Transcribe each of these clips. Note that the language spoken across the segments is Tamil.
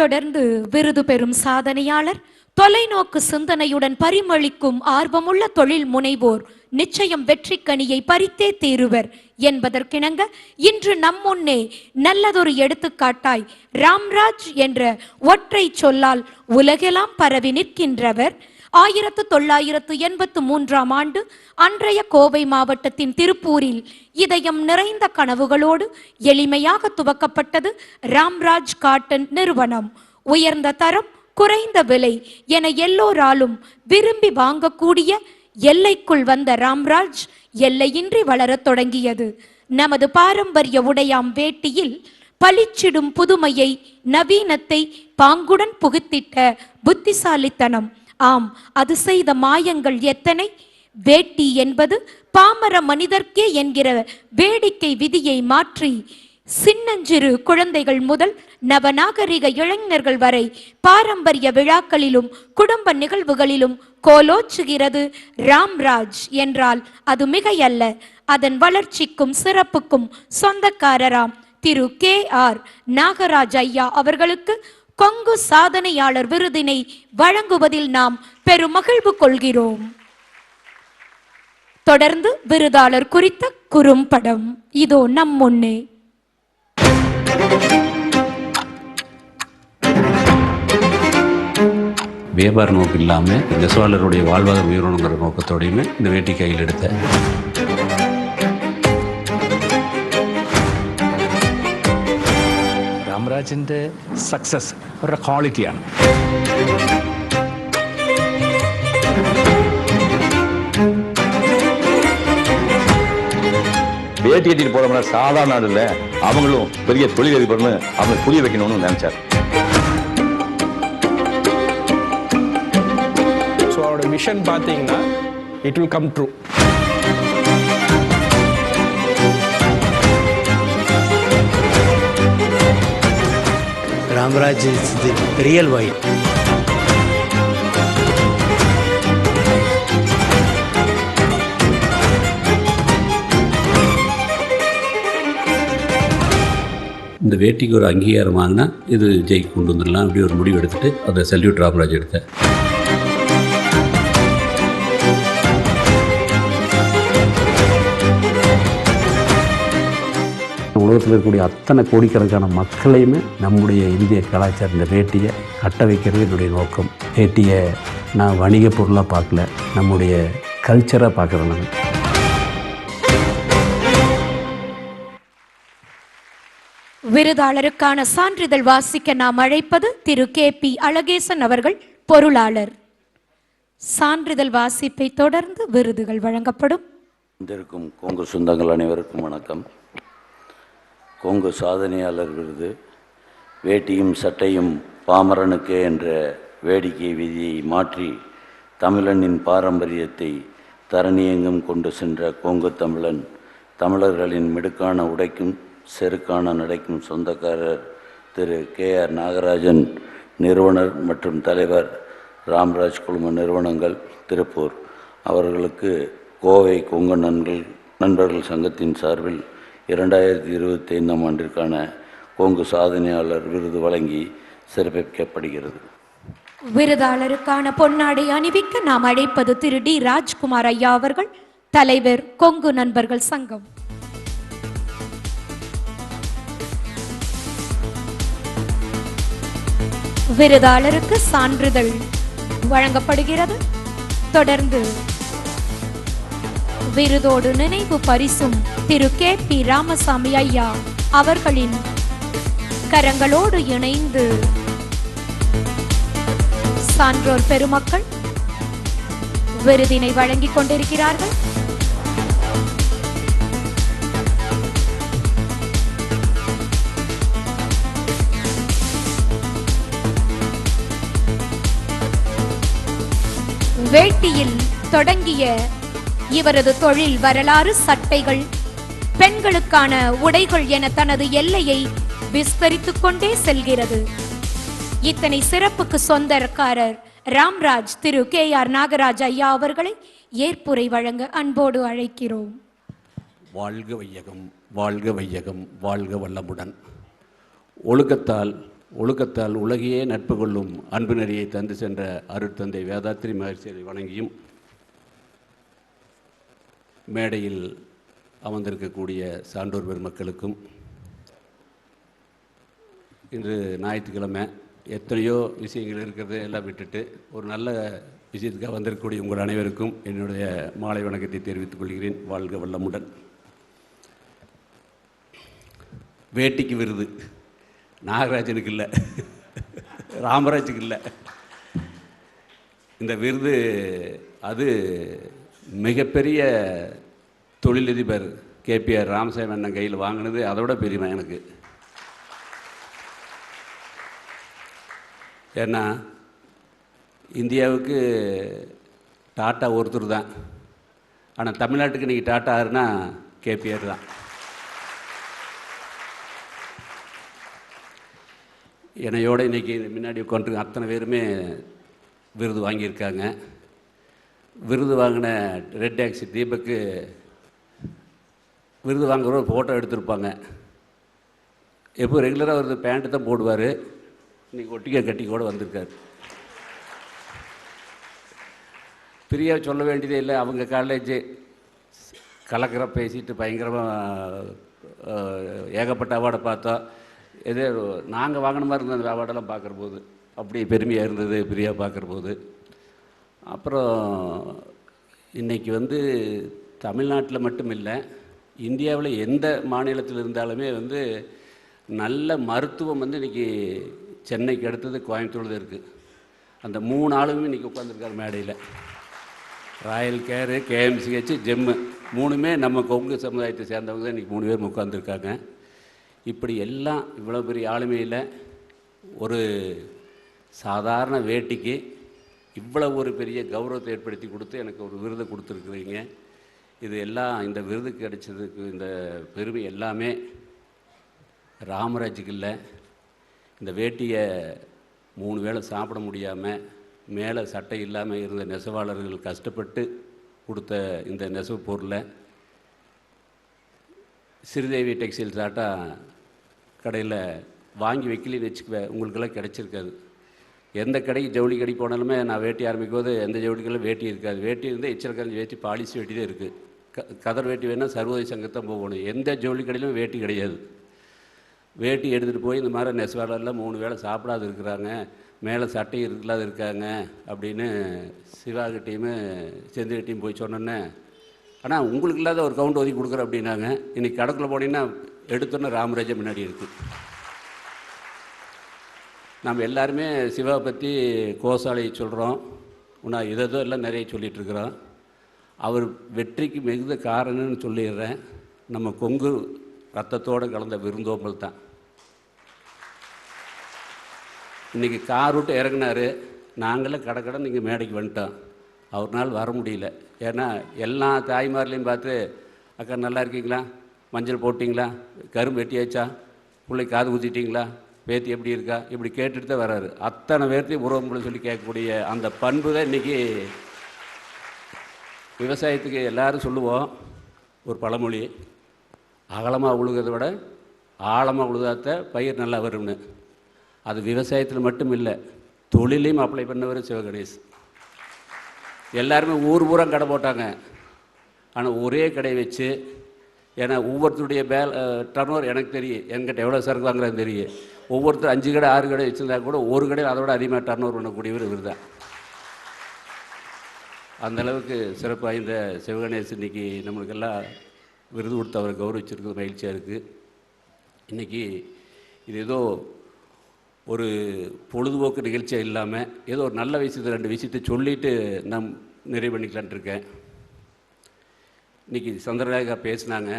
தொடர்ந்து விருது பெறும் சாதனையாளர், தொலைநோக்கு சிந்தனையுடன் பரிமளிக்கும் ஆர்வமுள்ள தொழில் முனைவோர் நிச்சயம் வெற்றிக்கனியை பறித்தே தீருவர் என்பதற்கிணங்க இன்று நம்முன்னே நல்லதொரு எடுத்துக்காட்டாய் ராம்ராஜ் என்ற ஒற்றை சொல்லால் உலகெல்லாம் பரவி நிற்கின்றவர் 1983ஆம் ஆண்டு அன்றைய கோவை மாவட்டத்தின் திருப்பூரில் இதயம் நிறைந்த கனவுகளோடு எளிமையாக துவக்கப்பட்டது ராம்ராஜ் காட்டன் நிறுவனம். உயர்ந்த தரம், குறைந்த விலை என எல்லோராலும் விரும்பி வாங்கக்கூடிய எல்லைக்குள் வந்த ராம்ராஜ் எல்லையின்றி வளரத் தொடங்கியது. நமது பாரம்பரிய உடையாம் வேட்டியில் பளிச்சிடும் புதுமையை, நவீனத்தை பாங்குடன் புகுத்திட்ட புத்திசாலித்தனம். ஆம், அது செய்த மாயங்கள் எத்தனை! வேட்டி என்பது பாமர மனிதர்க்கே என்கிற வேடிக்கை விதியை மாற்றி சின்னஞ்சிறு குழந்தைகள் முதல் நவநாகரிக இளைஞர்கள் வரை பாரம்பரிய விழாக்களிலும் குடும்ப நிகழ்வுகளிலும் கோலோச்சுகிறது ராம்ராஜ் என்றால் அது மிகையல்ல. அதன் வளர்ச்சிக்கும் சிறப்புக்கும் சொந்தக்காரராம் திரு KR நாகராஜ் ஐயா அவர்களுக்கு கொங்கு சாதனையாளர் விருதினை வழங்குவதில் நாம் பெருமகிழ்வு கொள்கிறோம். தொடர்ந்து விருதாளர் குறித்த குறும்படம் இதோ நம் முன்னே. வியாபார நோக்கம் இல்லாமல் நெசவாளருடைய வாழ்வாதாரம் உயரணுங்கிற நோக்கத்தோடையுமே இந்த வேட்டி கையில் எடுத்த രാംരാജിൻ്റെ സക്സസ് അവരുടെ ക്വാളിറ്റിയാണ്. வேட்டி கட்டிட்டு போறவங்க சாதாரண நாடு இல்லை, அவங்களும் பெரிய தொழிலதிபர்னு அவங்க புரிய வைக்கணும்னு நினைச்சார். ஸோ அவரோட விஷன் பார்த்தீங்கன்னா it will come true. Ramraj is the real white. இந்த வேட்டிக்கு ஒரு அங்கீகாரம் வாங்கினா இது ஜெயிக்கு கொண்டு வந்துடலாம் அப்படி ஒரு முடிவு எடுத்துட்டு அதை சல்யூட் ராம்ராஜ் எடுத்தேன். உலகத்தில் இருக்கக்கூடிய அத்தனை கோடிக்கணக்கான மக்களையுமே நம்முடைய இந்திய கலாச்சாரம் இந்த வேட்டியை கட்ட வைக்கிறது என்னுடைய நோக்கம். வேட்டியை நான் வணிக பொருளாக பார்க்கல, நம்முடைய கல்ச்சராக பார்க்குறேன். நான் விருதாளருக்கான சான்றிதழ் வாசிக்க நாம் அழைப்பது திரு KP அழகேசன் அவர்கள், பொருளாளர். சான்றிதழ் வாசிப்பை தொடர்ந்து விருதுகள் வழங்கப்படும். வந்திருக்கும் கொங்கு சொந்தங்கள் அனைவருக்கும் வணக்கம். கொங்கு சாதனையாளர் விருது வேட்டியும் சட்டையும் பாமரனுக்கே என்ற வேடிக்கை விதியை மாற்றி தமிழனின் பாரம்பரியத்தை தரணியெங்கும் கொண்டு சென்ற கொங்கு தமிழன், தமிழர்களின் மிடுக்கான உடைக்கும் செருக்கான நடைக்கும் சொந்தக்காரர் திரு KR நாகராஜன், நிறுவனர் மற்றும் தலைவர் ராம்ராஜ் குழும நிறுவனங்கள் திருப்பூர் அவர்களுக்கு கோவை கொங்கு நண்பர்கள் சங்கத்தின் சார்பில் 2025ஆம் ஆண்டிற்கான கொங்கு சாதனையாளர் விருது வழங்கி சிறப்பிக்கப்படுகிறது. விருதாளருக்கான பொன்னாடை அணிவிக்க நாம் அழைப்பது திரு D ராஜ்குமார் ஐயா அவர்கள், தலைவர் கொங்கு நண்பர்கள் சங்கம். விருதாளருக்கு சான்றிதழ் வழங்கப்படுகிறது. தொடர்ந்து விருதோடு நினைவு பரிசும் திரு KP ராமசாமி ஐயா அவர்களின் கரங்களோடு இணைந்து சான்றோர் பெருமக்கள் விருதினை வழங்கிக் கொண்டிருக்கிறார்கள். வேட்டியில் தொடங்கிய இவரது தொழில் வரலாறு சட்டைகள், பெண்களுக்கான உடைகள் என தனது எல்லையை விஸ்தரித்துக் கொண்டே செல்கிறது. இத்தனை சிறப்புக்கு சொந்தக்காரர் ராம்ராஜ் திரு KR நாகராஜ் ஐயா அவர்களை ஏற்புரை வழங்க அன்போடு அழைக்கிறோம். வாழ்க வையகம், வாழ்க வையகம், வாழ்க வல்லமுடன். ஒழுக்கத்தால் ஒழுக்கத்தால் உலகையே நட்பு கொள்ளும் அன்பு நெறியை தந்து சென்ற அருட்தந்தை வேதாத்திரி மகர்ஷியை வணங்கியும், மேடையில் அமர்ந்திருக்கக்கூடிய சான்றோர் பெருமக்களுக்கும், இன்று ஞாயிற்றுக்கிழமை எத்தனையோ விஷயங்கள் இருக்கிறது எல்லாம் விட்டுட்டு ஒரு நல்ல விஷயத்துக்காக வந்திருக்கக்கூடிய உங்கள் அனைவருக்கும் என்னுடைய மாலை வணக்கத்தை தெரிவித்துக் கொள்கிறேன். வாழ்க வளமுடன். வேட்டிக்கு விருது நாகராஜனுக்கு இல்லை, ராமராஜுக்கு இல்லை. இந்த விருது அது மிகப்பெரிய தொழிலதிபர் கேபிஆர் ராமசாமி அண்ணன் கையில் வாங்கினது அதோட பெருமை எனக்கு. ஏன்னா இந்தியாவுக்கு டாட்டா ஒருத்தர் தான், ஆனால் தமிழ்நாட்டுக்கு இன்றைக்கி டாட்டா ஆறுனா கேபிஆர் தான். என்னையோடு இன்றைக்கி முன்னாடி உட்காந்துருக்க அத்தனை பேருமே விருது வாங்கியிருக்காங்க. விருது வாங்கின ரெட் டாக்ஸி தீபக்கு விருது வாங்குற ஃபோட்டோ எடுத்திருப்பாங்க. எப்போ ரெகுலராக ஒரு பேண்ட்டு தான் போடுவார், இன்றைக்கி ஒட்டிக்க கட்டி கூட வந்திருக்கார். பிரியா சொல்ல வேண்டியதே இல்லை. அவங்க காலேஜு கலக்கிற பேசிட்டு பயங்கரமாக ஏகப்பட்ட அவார்டை பார்த்தோம். எதே நாங்கள் வாங்கின மாதிரி இருந்தது அந்த அவார்டெல்லாம் பார்க்குற போது அப்படி பெருமையாக இருந்தது பிரியா பார்க்குற போது. அப்புறம் இன்றைக்கி தமிழ்நாட்டில் மட்டும் இல்லை, இந்தியாவில் எந்த மாநிலத்தில் இருந்தாலுமே நல்ல மருத்துவம் இன்றைக்கி சென்னைக்கு அடுத்தது கோயம்புத்தூரில் இருக்குது. அந்த 3 ஆளுமே இன்றைக்கி உட்காந்துருக்காரு மேடையில். ராயல் கேரு, கேஎம்சிஹெச், ஜெம்மு 3மே நம்ம கொங்கு சமுதாயத்தை சேர்ந்தவங்க தான் இன்றைக்கி 3 பேர் உட்காந்துருக்காங்க. இப்படி எல்லாம் இவ்வளோ பெரிய ஆளுமையில் ஒரு சாதாரண வேட்டிக்கு இவ்வளோ ஒரு பெரிய கௌரவத்தை ஏற்படுத்தி கொடுத்து எனக்கு ஒரு விருதை கொடுத்துருக்குறீங்க. இது எல்லாம் இந்த விருது கிடைச்சதுக்கு இந்த பெருமை எல்லாமே ராமராஜுக்கு இல்லை. இந்த வேட்டியை 3 வேளை சாப்பிட முடியாமல் மேலே சட்டை இல்லாமல் இருந்த நெசவாளர்கள் கஷ்டப்பட்டு கொடுத்த இந்த நெசவு பொருளை ஸ்ரீதேவி டெக்ஸ்டைல்ஸ் ஆட்டா கடையில் வாங்கி வைக்கலின்னு வச்சுக்குவேன், உங்களுக்கெல்லாம் கிடச்சிருக்காது. எந்த கடைக்கு ஜவுளி கடை போனாலுமே நான் வேட்டி ஆரம்பிக்கும் போது எந்த ஜவுளிக்கெல்லாம் வேட்டி இருக்காது. வேட்டி இருந்தால் எச்சரக்கஞ்சி வேட்டி பாலிசி வேட்டி தான் இருக்குது. கதர் வேட்டி வேணால் சர்வதேச சங்கத்தான் போகணும். எந்த ஜவுளி கடையிலும் வேட்டி கிடையாது. வேட்டி எடுத்துகிட்டு போய் இந்த மாதிரி நெசவாளர்லாம் 3 வேளை சாப்பிடாது இருக்கிறாங்க, மேலே சட்டை இல்லாத இருக்காங்க அப்படின்னு சிவாகிட்டையுமே செந்தில்கிட்டையும் போய் சொன்னோன்னே, ஆனால் உங்களுக்கு இல்லாத ஒரு கவுண்ட் ஒதுக்கி கொடுக்குறேன் அப்படின்னாங்க. இன்றைக்கி கடைக்குள்ளே போனீங்கன்னா எடுத்தோன்னே ராமராஜா முன்னாடி இருக்குது. நம்ம எல்லாருமே சிவாவை பற்றி கோசாலை சொல்கிறோம், நான் இதோ எல்லாம் நிறைய சொல்லிகிட்ருக்குறோம். அவர் வெற்றிக்கு மிகுந்த காரணம்னு சொல்லிடுறேன், நம்ம கொங்கு ரத்தத்தோடு கலந்த விருந்தோம்பல் தான். இன்றைக்கி கார் விட்டு இறங்கினார், நாங்களும் கடை நீங்கள் மேடைக்கு வந்துட்டோம். அவர்னால் வர முடியல. ஏன்னா எல்லா தாய்மார்களையும் பார்த்து, அக்கா நல்லா இருக்கீங்களா, மஞ்சள் போட்டிங்களா, கரும்பு வெட்டியாச்சா, பிள்ளை காது ஊற்றிட்டிங்களா, பேத்தி எப்படி இருக்கா, இப்படி கேட்டுட்டு தான் வர்றாரு. அத்தனை பேர்த்தையும் உறவுகளை சொல்லி கேட்கக்கூடிய அந்த பண்பு தான் இன்றைக்கி விவசாயத்துக்கு எல்லோரும் சொல்லுவோம். ஒரு பழமொழி, அகலமாக உழுகிறத விட ஆழமாக உழுதாத்த பயிர் நல்லா வரும்னு. அது விவசாயத்தில் மட்டும் இல்லை, தொழிலையும் அப்ளை பண்ணவர் சிவகணேஷ். எல்லாருமே ஊர் பூரா கடை போட்டாங்க, ஆனால் ஒரே கடை வச்சு, ஏன்னா ஒவ்வொருத்தருடைய டர்னோவர் எனக்கு தெரியும், என்கிட்ட எவ்வளோ சரக்கு வாங்குறான்னு தெரியும். ஒவ்வொருத்தர் 5 கடை 6 கடை வச்சுருந்தா கூட ஒரு கடையில் அதோட அதிகமாக டர்னோவர் பண்ணக்கூடியவர் இவர் தான். அந்தளவுக்கு சிறப்பு வாய்ந்த சிவகணேஷ் இன்றைக்கி நம்மளுக்கெல்லாம் விருது கொடுத்து அவரை கௌரவிச்சிருக்கிறது மகிழ்ச்சியாக இருக்குது. இன்றைக்கி இது ஏதோ ஒரு பொழுதுபோக்கு நிகழ்ச்சியாக இல்லாமல் ஏதோ ஒரு நல்ல விஷயத்தை 2 விஷயத்தை சொல்லிவிட்டு நான் நிறைவு பண்ணிக்கலான்ட்டு இருக்கேன். இன்றைக்கி சந்திரரேகா பேசினாங்க.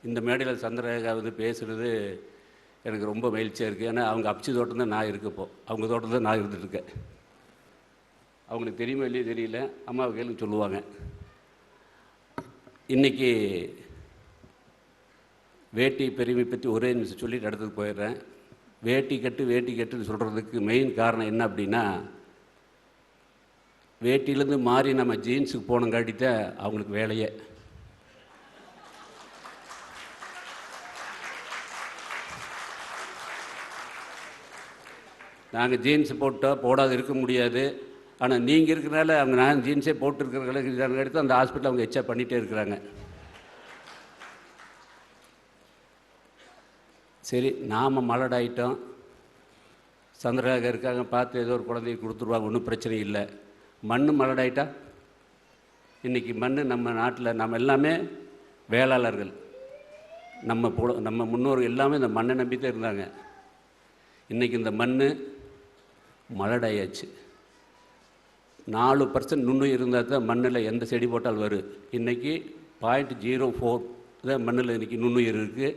இந்த மேடையில் சந்திரரேகா பேசுகிறது எனக்கு ரொம்ப மகிழ்ச்சியாக இருக்குது. ஏன்னா அவங்க அப்சி தோட்டம் தான் நான் இருக்கப்போ, அவங்க தோட்டம் தான் நான் இருந்துகிட்ருக்கேன். அவங்களுக்கு தெரியுமா இல்லையே தெரியல, அம்மாவை கேள்வி சொல்லுவாங்க. இன்றைக்கி வேட்டி பெருமை பற்றி ஒரே நிமிஷம் சொல்லிட்டு இடத்துக்கு போயிடுறேன். வேட்டி கட்டுன்னு சொல்கிறதுக்கு மெயின் காரணம் என்ன அப்படின்னா, வேட்டியிலேருந்து மாறி நம்ம ஜீன்ஸுக்கு போனங்காட்டித்தான் அவங்களுக்கு வேலையே. நாங்கள் ஜீன்ஸ் போட்டால் போடாது இருக்க முடியாது. ஆனால் நீங்கள் இருக்கிறனால அவங்க நான் ஜீன்ஸே போட்டுருக்கிறவங்களுக்கு எடுத்து அந்த ஹாஸ்பிட்டல் அவங்க எச்சா பண்ணிகிட்டே இருக்கிறாங்க. சரி, நாம் மலடாயிட்டோம், சந்திரராக இருக்காங்க, பார்த்து ஏதோ ஒரு குழந்தைய கொடுத்துருவாங்க, ஒன்றும் பிரச்சனை இல்லை. மண் மலடாயிட்டா இன்றைக்கி மண் நம்ம நாட்டில் நம்ம எல்லாமே வேளாளர்கள், நம்ம முன்னோர்கள் எல்லாமே இந்த மண்ணை நம்பி தான் இருந்தாங்க. இன்றைக்கி இந்த மண் மலடாயாச்சு. 4% நுண்ணுயிர் இருந்தால் தான் மண்ணில் எந்த செடி போட்டால் வரும். இன்றைக்கி 0.04 தான் மண்ணில் இன்றைக்கி நுண்ணுயிர் இருக்குது.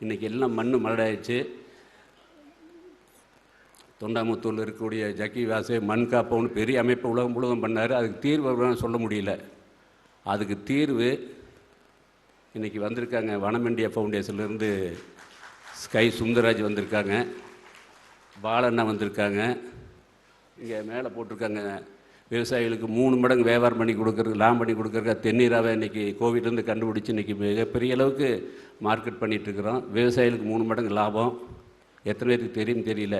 இன்றைக்கி எல்லாம் மண் மலடாயிடுச்சு. தொண்டாமுத்தூரில் இருக்கக்கூடிய ஜக்கி வாசே மண் காப்போன்னு பெரிய அமைப்பு உலகம் முழுவதும் பண்ணார். அதுக்கு தீர்வு சொல்ல முடியல. அதுக்கு தீர்வு இன்றைக்கி வந்திருக்காங்க. வனம் இண்டியா ஃபவுண்டேஷன்லேருந்து ஸ்கை சுந்தரராஜ் வந்திருக்காங்க, பாலண்ணா வந்திருக்காங்க. இங்கே மேலே போட்டிருக்காங்க, விவசாயிகளுக்கு 3 மடங்கு வியாபாரம் பண்ணி கொடுக்குறது, லாபம் பண்ணி கொடுக்குறதுக்கு தென்னீராவை இன்றைக்கி கோவிட்லேருந்து கண்டுபிடிச்சி இன்றைக்கி மிகப்பெரிய அளவுக்கு மார்க்கெட் பண்ணிகிட்ருக்குறோம். விவசாயிகளுக்கு 3 மடங்கு லாபம். எத்தனை பேருக்கு தெரியும் தெரியல.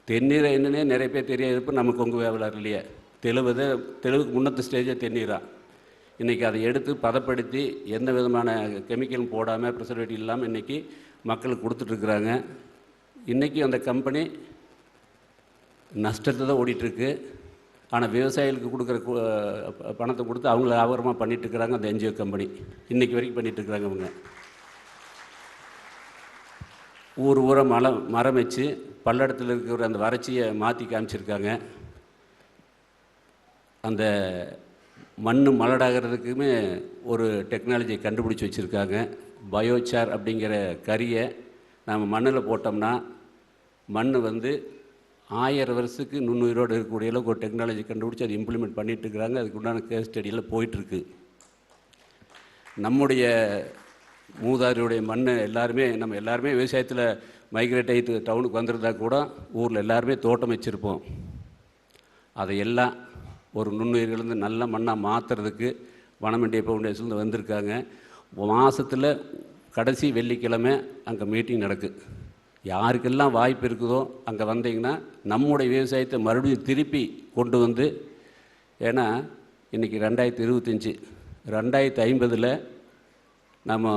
தென்னீரை என்னன்னே நிறைய பேர் தெரியாது. இப்போ நம்ம கொங்கு வியாபாரம் இல்லையே, தெலுவுக்கு முன்னத்து ஸ்டேஜே தென்னீரா. இன்றைக்கி அதை எடுத்து பதப்படுத்தி எந்த விதமான கெமிக்கலும் போடாமல் ப்ரிசர்வேட்டிவ் இல்லாமல் இன்றைக்கி மக்களுக்கு கொடுத்துட்ருக்குறாங்க. இன்றைக்கி அந்த கம்பெனி நஷ்டத்தை தான் ஓடிட்டுருக்கு. ஆனால் விவசாயிகளுக்கு கொடுக்குற பணத்தை கொடுத்து அவங்கள ஆபரமாக பண்ணிகிட்ருக்குறாங்க அந்த என்ஜிஓ கம்பெனி. இன்றைக்கி வரைக்கும் பண்ணிகிட்ருக்குறாங்க. அவங்க ஊராக மரம் வச்சு பல்லடத்தில் இருக்கிற அந்த வறட்சியை மாற்றி காமிச்சிருக்காங்க. அந்த மண் மலடாகிறதுக்குமே ஒரு டெக்னாலஜியை கண்டுபிடிச்சி வச்சுருக்காங்க. பயோசார் அப்படிங்கிற கரியை நம்ம மண்ணில் போட்டோம்னா மண் 1000 வருஷத்துக்கு நுண்ணுயிரோடு இருக்கக்கூடிய அளவுக்கு ஒரு டெக்னாலஜி கண்டுபிடிச்சி அதை இம்ப்ளிமெண்ட் பண்ணிகிட்ருக்குறாங்க. அதுக்கு உண்டான கேஸ் ஸ்டடியெல்லாம் போயிட்டுருக்கு. நம்முடைய மூதாதையுடைய மண் நம்ம எல்லாருமே விவசாயத்தில் மைக்ரேட் ஆகிட்டு டவுனுக்கு வந்திருந்தா கூட ஊரில் எல்லாருமே தோட்டம் வச்சுருப்போம். அதையெல்லாம் ஒரு நுண்ணுயிர்கள்லேருந்து நல்ல மண்ணாக மாற்றுறதுக்கு வனம் இண்டியா ஃபவுண்டேஷன்லேருந்து வந்திருக்காங்க. மாதத்தில் கடைசி வெள்ளிக்கிழமை அங்கே மீட்டிங் நடக்குது. யாருக்கெல்லாம் வாய்ப்பு இருக்குதோ அங்கே வந்தீங்கன்னா நம்முடைய விவசாயத்தை மறுபடியும் திருப்பி கொண்டு வந்து, ஏன்னா இன்றைக்கி 2025 2050 நம்ம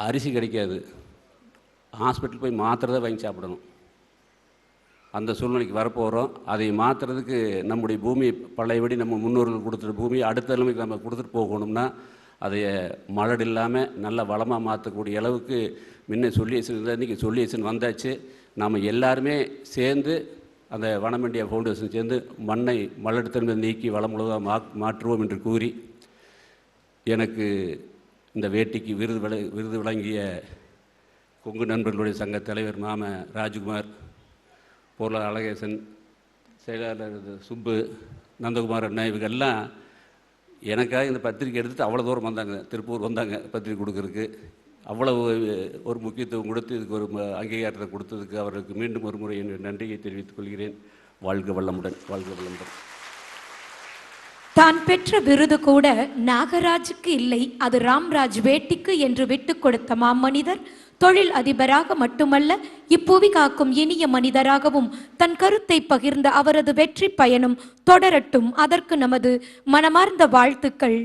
அரிசி கிடைக்காது, ஹாஸ்பிட்டல் போய் மாத்திரை வாங்கி சாப்பிடணும். அந்த சூழ்நிலைக்கு வரப்போகிறோம். அதை மாற்றுறதுக்கு நம்முடைய பூமி பழையபடி நம்ம முன்னோர்கள் கொடுத்துட்ட பூமி அடுத்த நிலைமைக்கு நம்ம கொடுத்துட்டு போகணும்னா அதை மலடு இல்லாமல் நல்ல வளமாக மாற்றக்கூடிய அளவுக்கு முன்ன சொல்யூஷன் இருந்தால் இன்றைக்கி சொல்யூஷன் வந்தாச்சு. நாம் எல்லாருமே சேர்ந்து அந்த வனம் இண்டியா ஃபவுண்டேஷன் சேர்ந்து மண்ணை மலடுத்தன்மை நீக்கி வளம் முழுவதாக மாற்றுவோம் என்று கூறி, எனக்கு இந்த வேட்டிக்கு விருது வழங்கிய கொங்கு நண்பர்களுடைய சங்க தலைவர் மாம ராஜ்குமார், பொருளாளர் அழகேசன், செயலாளர் சுப்பு, நந்தகுமார் அண்ணா, இவங்கெல்லாம் எனக்காக இந்த பத்திரிக்கை எடுத்துகிட்டு அவ்வளோ தூரம் வந்தாங்க, திருப்பூர் வந்தாங்க பத்திரிக்கை கொடுக்கறதுக்கு. அவ்வளவு ஒரு முக்கியத்துவம் கொடுத்து இதுக்கு ஒரு அங்கீகாரத்தை கொடுத்ததுக்கு அவருக்கு மீண்டும் ஒரு முறை என் நன்றியை தெரிவித்துக் கொள்கிறேன். வாழ்க வளமுடன், வாழ்க வளமுடன். தான் பெற்ற விருது கூட நாகராஜுக்கு இல்லை, அது ராம்ராஜ் வேட்டிக்கு என்று விட்டு கொடுத்த மாமனிதர் தொழில் அதிபராக மட்டுமல்ல, இப்புவி காக்கும் இனிய மனிதராகவும் தன் கருத்தை பகிர்ந்த அவரது வெற்றி பயணம் தொடரட்டும். அதற்கு நமது மனமார்ந்த வாழ்த்துக்கள்.